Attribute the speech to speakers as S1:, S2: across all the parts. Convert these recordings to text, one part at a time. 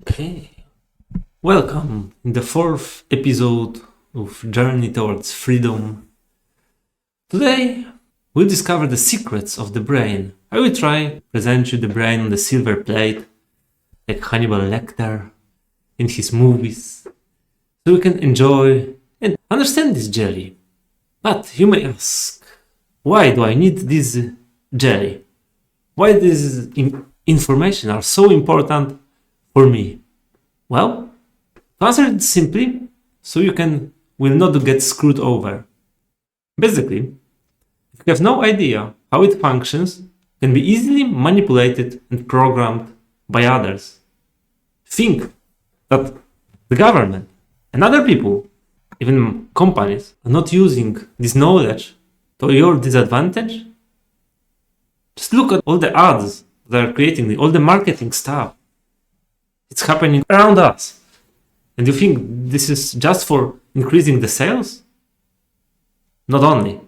S1: Okay, welcome in the fourth episode of Journey Towards Freedom. Today, we'll discover the secrets of the brain. I will try to present you the brain on the silver plate, like Hannibal Lecter in his movies, so we can enjoy and understand this jelly. But you may ask, why do I need this jelly? Why this information are so important for me? Well, to answer it simply, so you will not get screwed over. Basically, if you have no idea how it functions, it can be easily manipulated and programmed by others. Think that the government and other people, even companies, are not using this knowledge to your disadvantage. Just look at all the ads that are creating, all the marketing stuff. It's happening around us. And you think this is just for increasing the sales? Not only.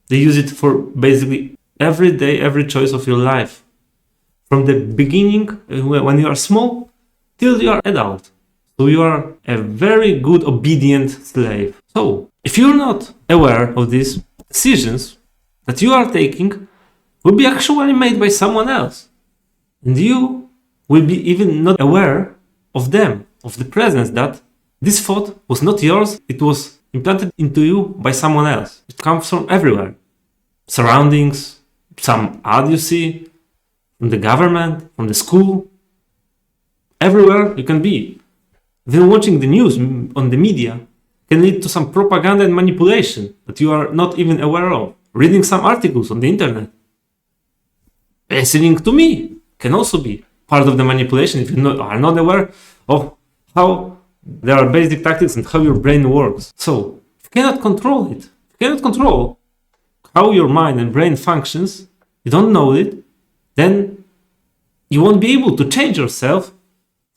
S1: They use it for basically every day, every choice of your life. From the beginning, when you are small, till you are adult. So you are a very good, obedient slave. So, if you're not aware of these decisions that you are taking, will be actually made by someone else. And you will be even not aware of them, of the presence that this thought was not yours, it was implanted into you by someone else. It comes from everywhere. Surroundings, some ad you see, from the government, from the school. Everywhere you can be. Even watching the news on the media can lead to some propaganda and manipulation that you are not even aware of. Reading some articles on the internet. Listening to me can also be part of the manipulation if you are not aware of how there are basic tactics and how your brain works. So, if you cannot control it, if you cannot control how your mind and brain functions, you don't know it, then you won't be able to change yourself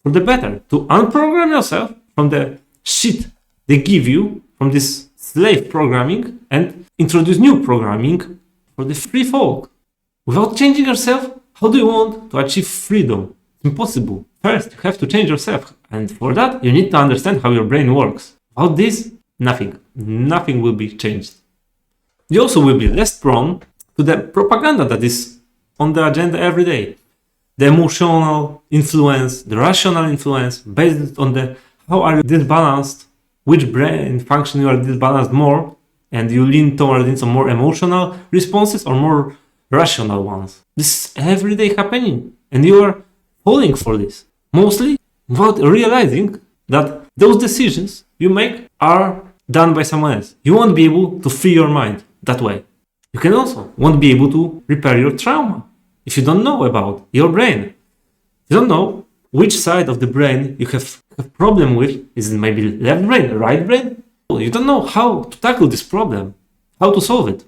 S1: for the better, to unprogram yourself from the shit they give you, from this slave programming, and introduce new programming for the free folk. Without changing yourself, how do you want to achieve freedom? It's impossible. First, you have to change yourself. And for that, you need to understand how your brain works. Without this, nothing. Nothing will be changed. You also will be less prone to the propaganda that is on the agenda every day. The emotional influence, the rational influence, based on the how are you disbalanced, which brain function you are disbalanced more, and you lean towards some more emotional responses or more rational ones. This is every day happening, and you are falling for this. Mostly without realizing that those decisions you make are done by someone else. You won't be able to free your mind that way. You can also won't be able to repair your trauma if you don't know about your brain. You don't know which side of the brain you have a problem with. Is it maybe left brain, right brain? You don't know how to tackle this problem, how to solve it.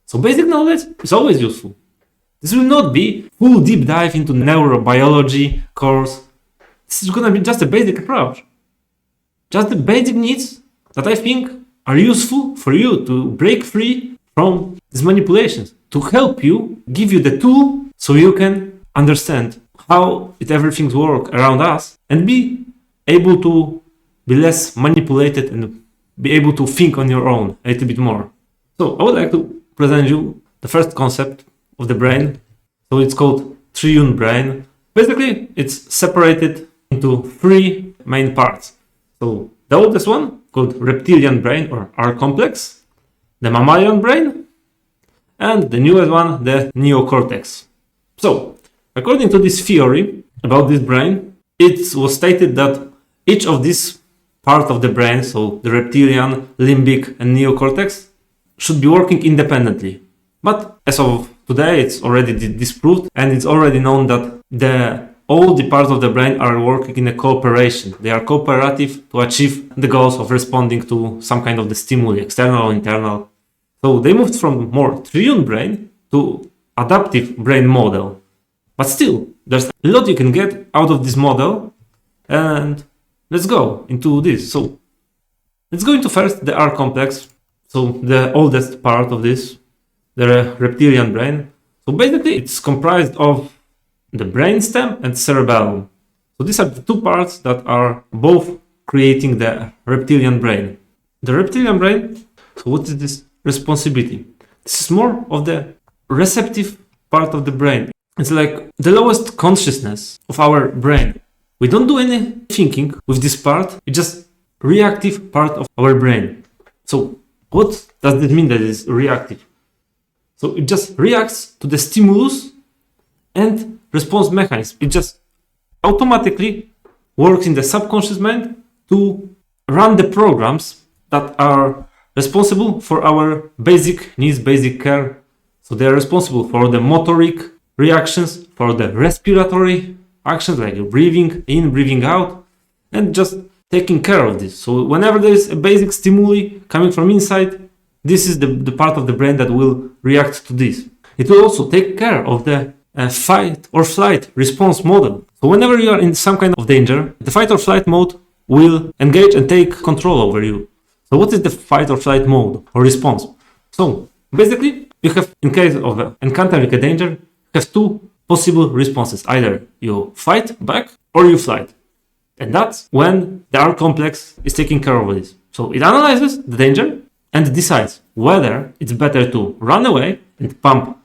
S1: So basic knowledge is always useful. This will not be full deep dive into neurobiology course. This is gonna be just a basic approach. Just the basic needs that I think are useful for you to break free from these manipulations, to help you, give you the tool so you can understand how everything works around us and be able to be less manipulated and be able to think on your own a little bit more. So I would like to present you the first concept of the brain. So it's called triune brain. Basically, it's separated into three main parts. So the oldest one, called reptilian brain or R complex, the mammalian brain, and the newest one, the neocortex. So, according to this theory about this brain, it was stated that each of these parts of the brain, so the reptilian, limbic, and neocortex, should be working independently. But as of today, it's already disproved, and it's already known that all the parts of the brain are working in a cooperation. They are cooperative to achieve the goals of responding to some kind of the stimuli, external or internal. So they moved from more triune brain to adaptive brain model. But still, there's a lot you can get out of this model, and let's go into this. So let's go into first the R complex, so the oldest part of this, the reptilian brain. So basically it's comprised of the brainstem and cerebellum. So these are the two parts that are both creating the reptilian brain. The reptilian brain, so what is this responsibility? This is more of the receptive part of the brain. It's like the lowest consciousness of our brain. We don't do any thinking with this part, it's just reactive part of our brain. So what does it mean that it's reactive? So it just reacts to the stimulus and response mechanism. It just automatically works in the subconscious mind to run the programs that are responsible for our basic needs, basic care. So they are responsible for the motoric reactions, for the respiratory actions like breathing in, breathing out, and just taking care of this. So whenever there is a basic stimuli coming from inside, this is the part of the brain that will react to this. It will also take care of the fight or flight response model. So whenever you are in some kind of danger, the fight or flight mode will engage and take control over you. So what is the fight or flight mode or response? So basically, you have, in case of encountering a danger, you have two possible responses. Either you fight back or you flight. And that's when the R complex is taking care of this. So it analyzes the danger and decides whether it's better to run away and pump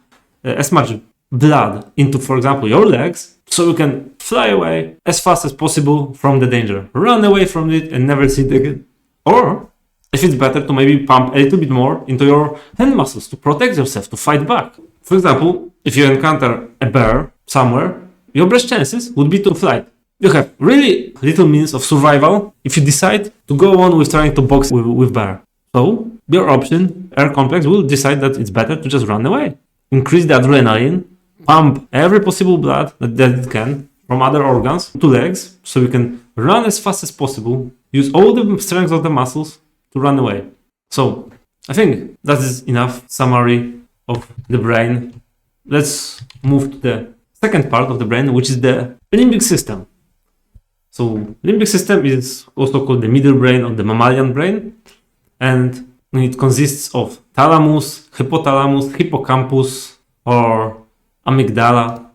S1: as much blood into, for example, your legs, so you can fly away as fast as possible from the danger. Run away from it and never see it again. Or if it's better to maybe pump a little bit more into your hand muscles to protect yourself, to fight back. For example, if you encounter a bear somewhere, your best chances would be to fly. You have really little means of survival if you decide to go on with trying to box with bear. So your option, R complex, will decide that it's better to just run away. Increase the adrenaline, pump every possible blood that it can from other organs to legs, so you can run as fast as possible, use all the strength of the muscles to run away. So I think that is enough summary of the brain. Let's move to the second part of the brain, which is the limbic system. So limbic system is also called the middle brain or the mammalian brain, and it consists of thalamus, hypothalamus, hippocampus, or amygdala.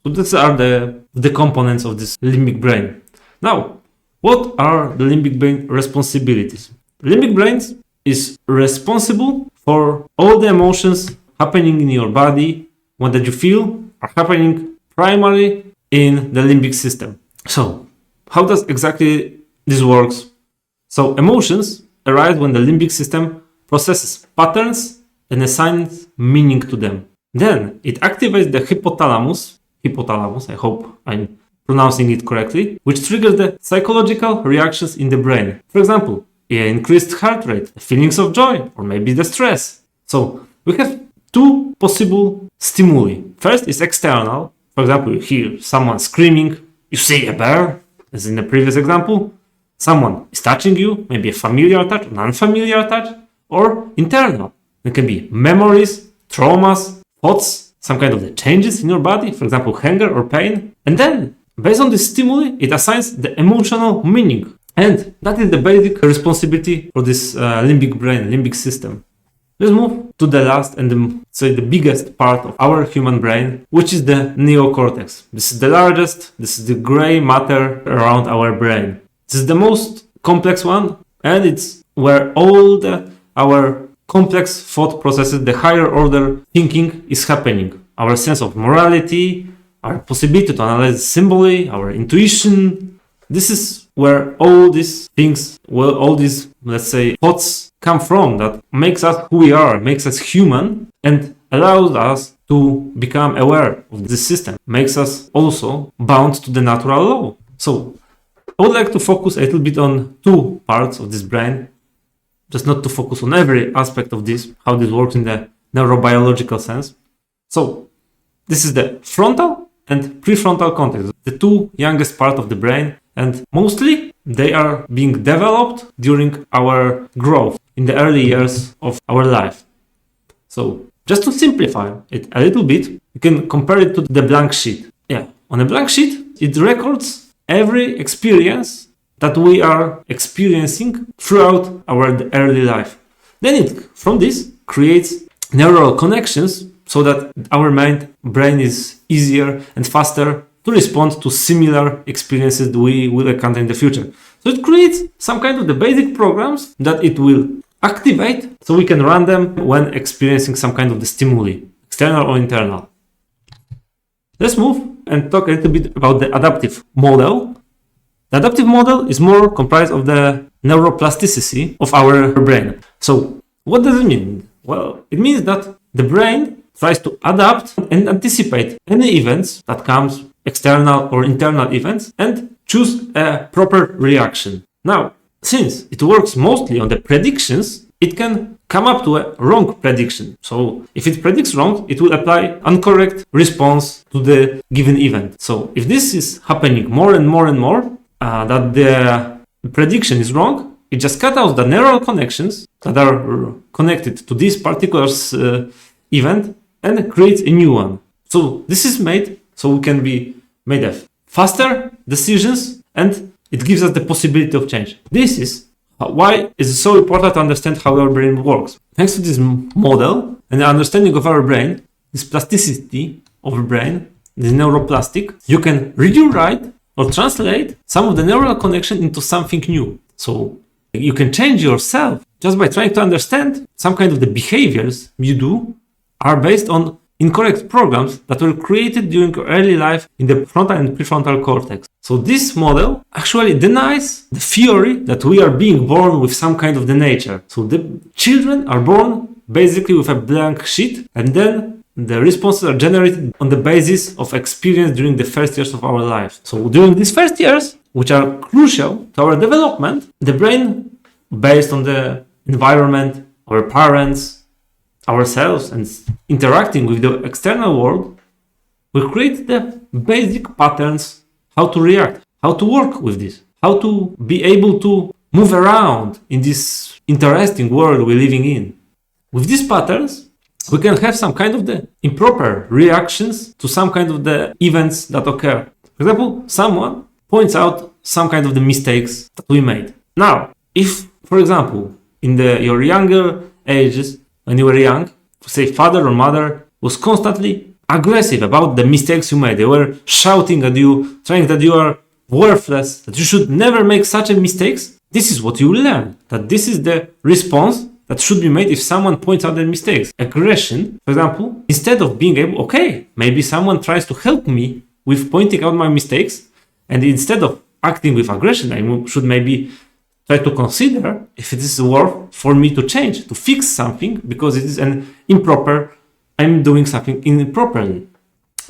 S1: So these are the components of this limbic brain. Now, what are the limbic brain responsibilities? Limbic brain is responsible for all the emotions happening in your body, what that you feel, are happening primarily in the limbic system. So, how does exactly this works? So, emotions arise when the limbic system processes patterns and assigns meaning to them. Then it activates the hypothalamus, I hope I'm pronouncing it correctly, which triggers the psychological reactions in the brain. For example, increased heart rate, feelings of joy, or maybe the stress. So we have two possible stimuli. First is external. For example, you hear someone screaming, you see a bear, as in the previous example. Someone is touching you, maybe a familiar touch, an unfamiliar touch, or internal. It can be memories, traumas, thoughts, some kind of the changes in your body, for example, hunger or pain. And then, based on this stimuli, it assigns the emotional meaning. And that is the basic responsibility for this limbic brain, limbic system. Let's move to the last and the biggest part of our human brain, which is the neocortex. This is the largest, this is the gray matter around our brain. This is the most complex one, and it's where all our complex thought processes, the higher order thinking is happening. Our sense of morality, our possibility to analyze symbolically, our intuition. This is where all these things, well, all these, let's say, thoughts come from that makes us who we are, makes us human, and allows us to become aware of the system, makes us also bound to the natural law. So I would like to focus a little bit on two parts of this brain, just not to focus on every aspect of this, how this works in the neurobiological sense. So this is the frontal and prefrontal cortex, the two youngest parts of the brain, and mostly they are being developed during our growth in the early years of our life. So just to simplify it a little bit, you can compare it to the blank sheet. Yeah, on a blank sheet, it records every experience that we are experiencing throughout our early life. Then it, from this, creates neural connections so that our brain is easier and faster to respond to similar experiences that we will encounter in the future. So it creates some kind of the basic programs that it will activate so we can run them when experiencing some kind of the stimuli, external or internal. Let's move and talk a little bit about the adaptive model. The adaptive model is more comprised of the neuroplasticity of our brain. So what does it mean? Well, it means that the brain tries to adapt and anticipate any events that comes, external or internal events, and choose a proper reaction. Now, since it works mostly on the predictions, it can come up to a wrong prediction. So if it predicts wrong, it will apply incorrect response to the given event. So if this is happening more and more and more, that the prediction is wrong, it just cuts out the neural connections that are connected to this particular event and creates a new one. So this is made so we can be made of faster decisions, and it gives us the possibility of change. This is why it's so important to understand how our brain works. Thanks to this model and the understanding of our brain, this plasticity of our brain, this neuroplastic, you can rewrite or translate some of the neural connection into something new. So you can change yourself just by trying to understand some kind of the behaviors you do are based on incorrect programs that were created during your early life in the frontal and prefrontal cortex. So this model actually denies the theory that we are being born with some kind of the nature. So the children are born basically with a blank sheet, and then the responses are generated on the basis of experience during the first years of our life. So during these first years, which are crucial to our development, the brain, based on the environment, our parents, ourselves, and interacting with the external world, will create the basic patterns how to react, how to work with this, how to be able to move around in this interesting world we're living in. With these patterns, we can have some kind of the improper reactions to some kind of the events that occur. For example, someone points out some kind of the mistakes that we made. Now, if, for example, in your younger ages, when you were young, say father or mother was constantly aggressive about the mistakes you made. They were shouting at you, saying that you are worthless, that you should never make such a mistakes. This is what you learn, that this is the response that should be made if someone points out their mistakes. Aggression, for example, instead of being able, okay, maybe someone tries to help me with pointing out my mistakes, and instead of acting with aggression, I should maybe try to consider if it is worth for me to change, to fix something, because it is an improper, I'm doing something improperly.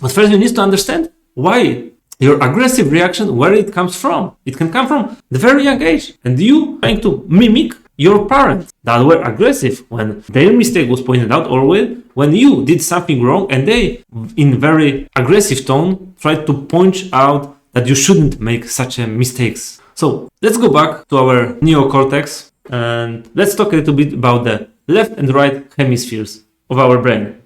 S1: But first you need to understand why your aggressive reaction, where it comes from. It can come from the very young age, and you trying to mimic your parents that were aggressive when their mistake was pointed out, or when you did something wrong and they, in very aggressive tone, tried to point out that you shouldn't make such a mistakes. So let's go back to our neocortex and let's talk a little bit about the left and right hemispheres of our brain.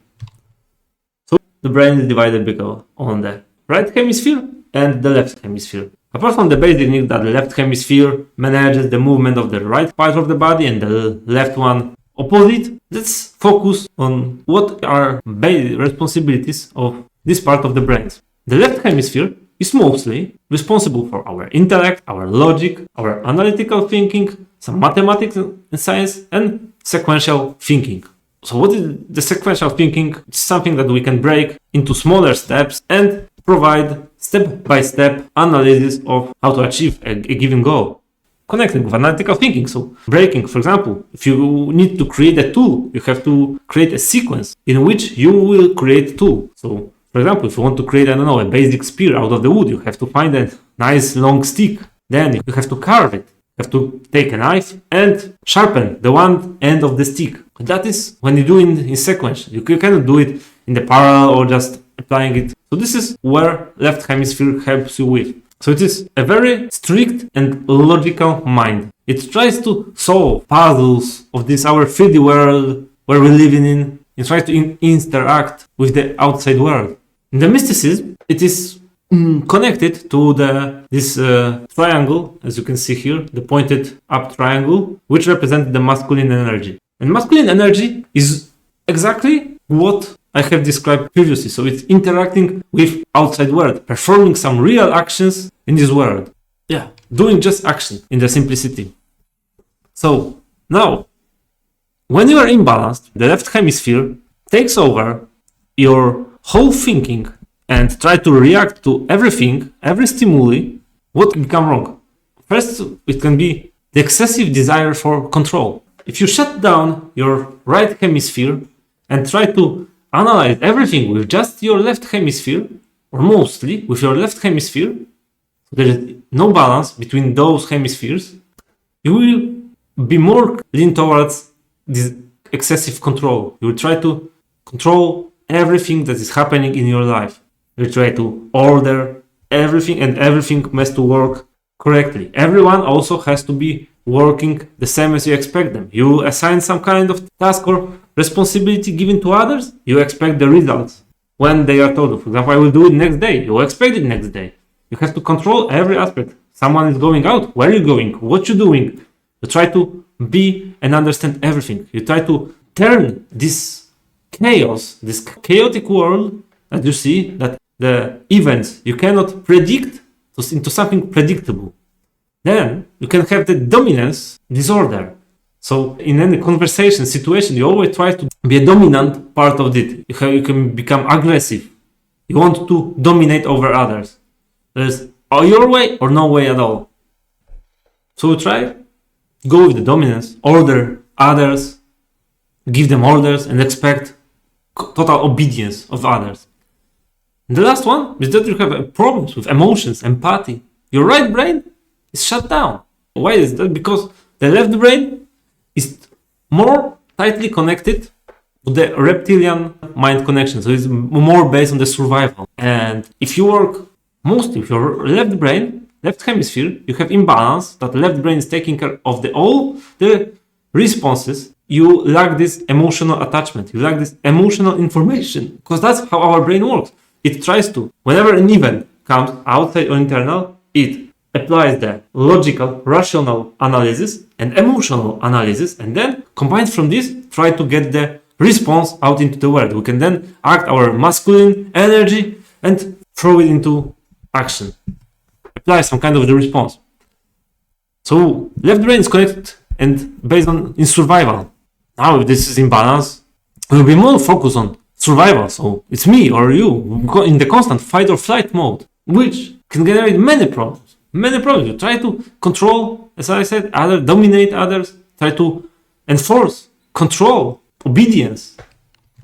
S1: So the brain is divided on the right hemisphere and the left hemisphere. Apart from the basic need that the left hemisphere manages the movement of the right part of the body and the left one opposite, let's focus on what are basic responsibilities of this part of the brain. The left hemisphere is mostly responsible for our intellect, our logic, our analytical thinking, some mathematics and science, and sequential thinking. So what is the sequential thinking? It's something that we can break into smaller steps and provide step-by-step analysis of how to achieve a given goal. Connecting with analytical thinking. So breaking, for example, if you need to create a tool, you have to create a sequence in which you will create a tool. So for example, if you want to create, a basic spear out of the wood, you have to find a nice long stick. Then you have to carve it. You have to take a knife and sharpen the one end of the stick. That is when you do it in sequence. You cannot do it in the parallel or just applying it. So this is where left hemisphere helps you with. So it is a very strict and logical mind. It tries to solve puzzles of this our 3D world where we're living in. It tries to interact with the outside world. In the mysticism, it is connected to this triangle, as you can see here, the pointed up triangle, which represents the masculine energy. And masculine energy is exactly what I have described previously. So it's interacting with outside world, performing some real actions in this world. Yeah, doing just action in the simplicity. So now, when you are imbalanced, the left hemisphere takes over your whole thinking and try to react to everything, every stimuli. What can become wrong? First, it can be the excessive desire for control. If you shut down your right hemisphere and try to analyze everything with just your left hemisphere, or mostly with your left hemisphere, there is no balance between those hemispheres, you will be more lean towards this excessive control. You will try to control everything that is happening in your life. You try to order everything, and everything has to work correctly. Everyone also has to be working the same as you expect them. You assign some kind of task or responsibility given to others, you expect the results when they are told. For example, I will do it next day. You expect it next day. You have to control every aspect. Someone is going out. Where are you going? What you doing? You try to be and understand everything. You try to turn this chaos, this chaotic world that you see, that the events you cannot predict, into something predictable. Then you can have the dominance disorder. So in any conversation, situation, you always try to be a dominant part of it. You can become aggressive. You want to dominate over others. There's your way or no way at all. So try, go with the dominance, order others, give them orders, and expect total obedience of others. And the last one is that you have problems with emotions, empathy. Your right brain is shut down. Why is that? Because the left brain is more tightly connected to the reptilian mind connection. So it's more based on the survival. And if you work mostly with your left brain, left hemisphere, you have imbalance, that left brain is taking care of all the responses. You lack this emotional attachment. You lack this emotional information, because that's how our brain works. It tries to, whenever an event comes outside or internal, it applies the logical, rational analysis and emotional analysis, and then combined from this, try to get the response out into the world. We can then act our masculine energy and throw it into action. Apply some kind of the response. So left brain is connected and based on in survival. Now if this is in balance, we'll be more focused on survival. So it's me or you in the constant fight or flight mode, which can generate many problems. Many problems. You try to control, as I said, dominate others, try to enforce, control, obedience.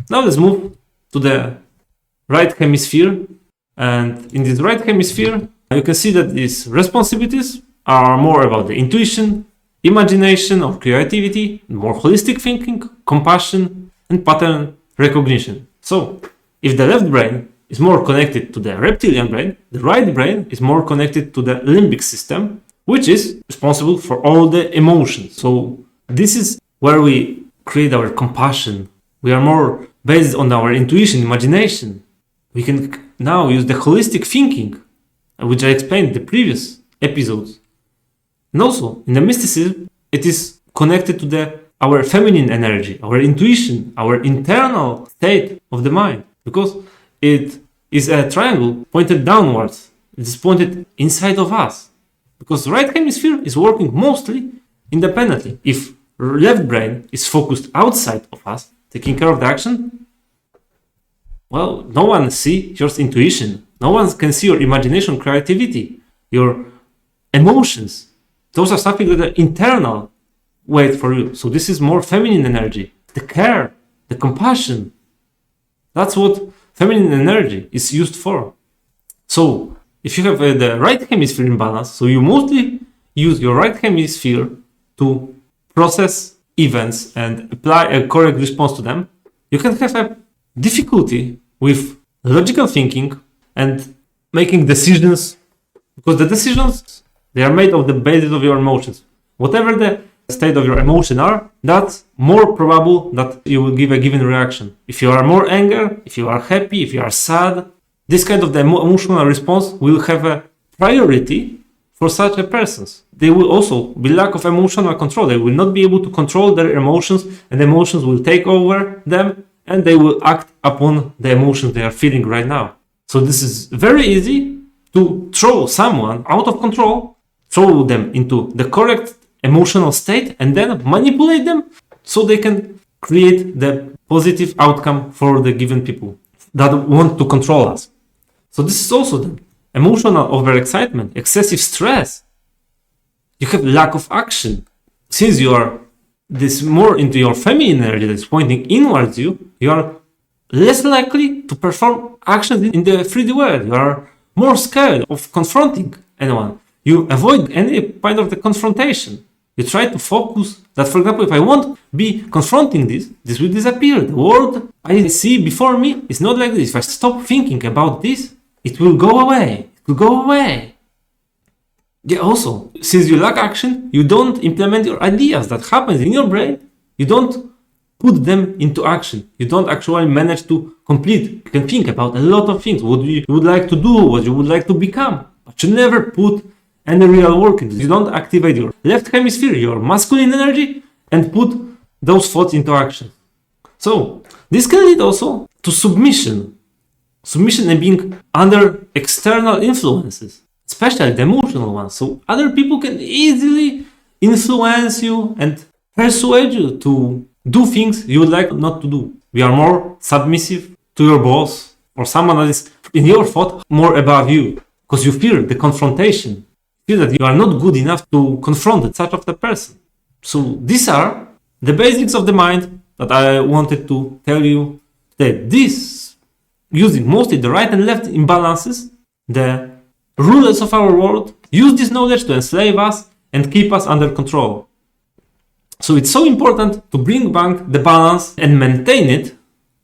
S1: Now let's move to the right hemisphere. And in this right hemisphere, you can see that these responsibilities are more about the intuition, imagination or creativity, more holistic thinking, compassion, and pattern recognition. So if the left brain is more connected to the reptilian brain, the right brain is more connected to the limbic system, which is responsible for all the emotions. So this is where we create our compassion. We are more based on our intuition, imagination. We can now use the holistic thinking, which I explained in the previous episodes. And also, in the mysticism, it is connected to our feminine energy, our intuition, our internal state of the mind, because it is a triangle pointed downwards. It is pointed inside of us, because the right hemisphere is working mostly independently. If left brain is focused outside of us, taking care of the action, well, no one sees your intuition. No one can see your imagination, creativity, your emotions. Those are something that are internal weight for you. So this is more feminine energy. The care, the compassion. That's what feminine energy is used for. So if you have the right hemisphere in balance, so you mostly use your right hemisphere to process events and apply a correct response to them, you can have a difficulty with logical thinking and making decisions, because the decisions, they are made of the basis of your emotions. Whatever the state of your emotion are, that's more probable that you will give a given reaction. If you are more anger, if you are happy, if you are sad, this kind of the emotional response will have a priority for such a person. They will also be lack of emotional control. They will not be able to control their emotions, and emotions will take over them, and they will act upon the emotions they are feeling right now. So this is very easy to throw someone out of control, throw them into the correct emotional state, and then manipulate them so they can create the positive outcome for the given people that want to control us. So this is also the emotional overexcitement, excessive stress. You have lack of action. Since you are this more into your feminine energy that's pointing inwards you are less likely to perform actions in the 3D world. You are more scared of confronting anyone. You avoid any kind of the confrontation. You try to focus that, for example, if I won't be confronting this will disappear. The world I see before me is not like this. If I stop thinking about this, it will go away. It will go away. Yeah, also, since you lack action, you don't implement your ideas that happens in your brain. You don't put them into action. You don't actually manage to complete. You can think about a lot of things, what you would like to do, what you would like to become, but you never put any real work into it. You don't activate your left hemisphere, your masculine energy, and put those thoughts into action. So this can lead also to submission and being under external influences, especially the emotional ones. So other people can easily influence you and persuade you to do things you would like not to do. We are more submissive to your boss or someone that is in your thought more above you, because you fear the confrontation. You feel that you are not good enough to confront such of the person. So these are the basics of the mind that I wanted to tell you that this, using mostly the right and left imbalances, the rulers of our world use this knowledge to enslave us and keep us under control. So it's so important to bring back the balance and maintain it,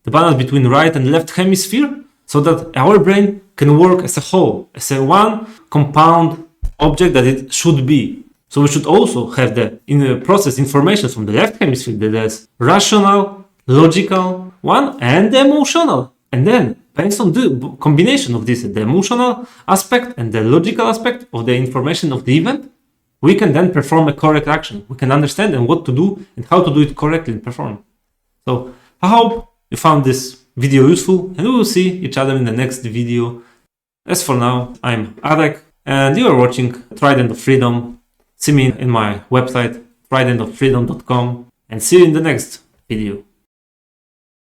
S1: the balance between right and left hemisphere, so that our brain can work as a whole, as a one compound object that it should be. So we should also have the process information from the left hemisphere, that is rational, logical one, and the emotional. And then, based on the combination of this, the emotional aspect and the logical aspect of the information of the event, we can then perform a correct action. We can understand and what to do and how to do it correctly and perform. So I hope you found this video useful, and we will see each other in the next video. As for now, I'm Adek, and you are watching Trident of Freedom. See me in my website, tridentoffreedom.com, and see you in the next video.